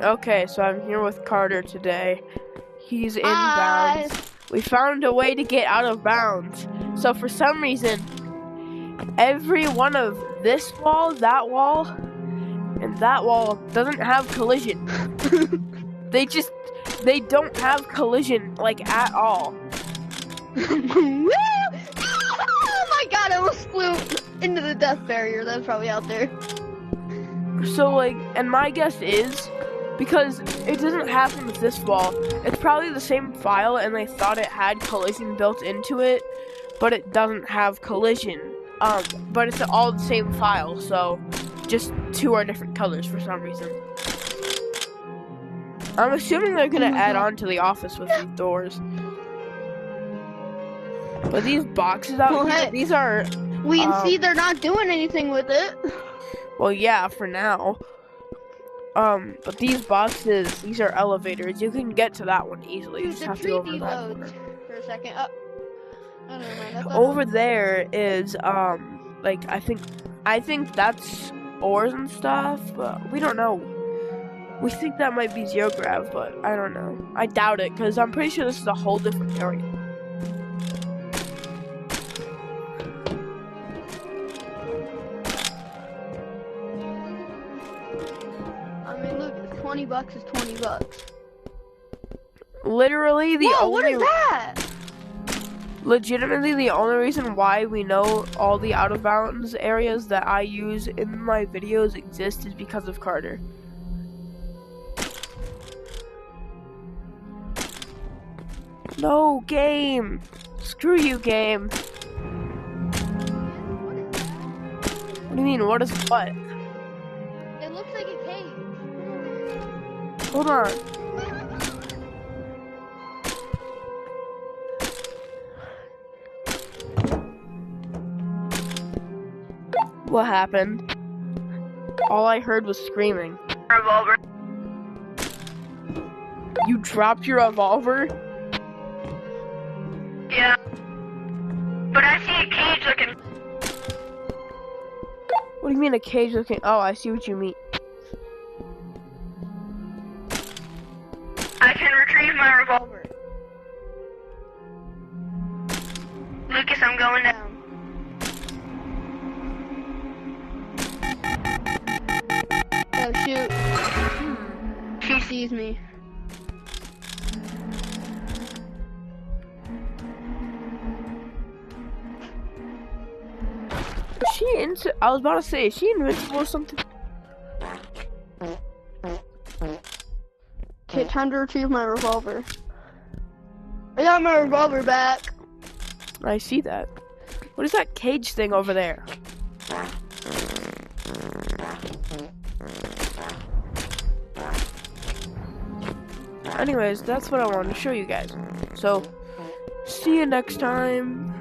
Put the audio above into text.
Okay, so I'm here with Carter today. He's in Hi. bounds. We found a way to get out of bounds. So for some reason, every one of this wall, that wall, and that wall doesn't have collision. They don't have collision, like, at all. Woo! Oh my god, I almost flew into the death barrier that was probably out there. So, like, and my guess is, because it doesn't happen with this wall, it's probably the same file and they thought it had collision built into it, but it doesn't have collision. But it's all the same file, so just two are different colors for some reason. I'm assuming they're gonna add on to the office with these doors. But these boxes out here, these are... We can see they're not doing anything with it. Well, yeah, for now. But these boxes, these are elevators. You can get to that one easily. You just have to go over that. For a second. Oh, no, that's over there is, like, I think that's ores and stuff, but we don't know. We think that might be zero grav, but I don't know. I doubt it, because I'm pretty sure this is a whole different area. I mean, look, $20 is $20. Literally, what is that? Legitimately, the only reason why we know all the out of bounds areas that I use in my videos exist is because of Carter. No, game! Screw you, game! What do you mean, what is what? It looks like a cave. Hold on. What happened? All I heard was screaming. Revolver. You dropped your revolver? Yeah. But I see a cage looking. What do you mean a cage looking? Oh, I see what you mean. I can retrieve my revolver. Lucas, I'm going down. Oh shoot. She sees me. Is she I was about to say, is she invincible or something? Okay, time to retrieve my revolver. I got my revolver back. I see that. What is that cage thing over there? Anyways, that's what I wanted to show you guys. So, see you next time.